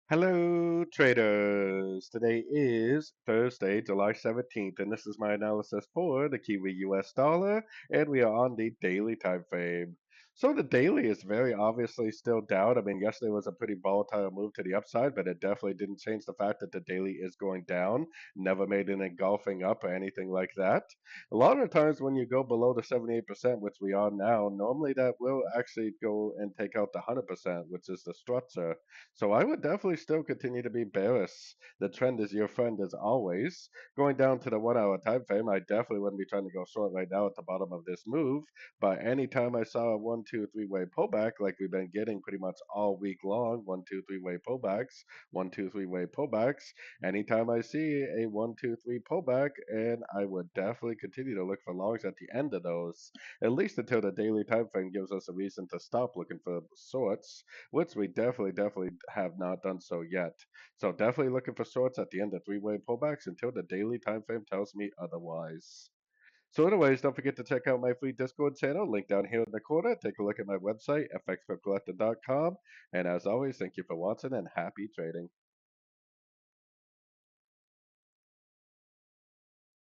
Hello, traders. Today is Thursday, July 17th, and this is my analysis for the Kiwi US dollar, and we are on the daily time frame. So the daily is very obviously still down. I mean, yesterday was a pretty volatile move to the upside, but it definitely didn't change the fact that the daily is going down. Never made an engulfing up or anything like that. A lot of times when you go below the 78%, which we are now, normally that will actually go and take out the 100%, which is the structure. So I would definitely still continue to be bearish. The trend is your friend as always. Going down to the 1 hour time frame, I definitely wouldn't be trying to go short right now at the bottom of this move. But anytime I saw a 1, 2, 3 way pullback, like we've been getting pretty much all week long, 1, 2, 3 way pullbacks, 1, 2, 3 way pullbacks. Anytime I see a 1, 2, 3 pullback, and I would definitely continue to look for longs at the end of those, at least until the daily time frame gives us a reason to stop looking for shorts, which we definitely have not done so yet. So definitely looking for shorts at the end of three-way pullbacks until the daily time frame tells me otherwise. So anyways, don't forget to check out my free Discord channel, link down here in the corner. Take a look at my website, fxpipcollector.com. And as always, thank you for watching and happy trading.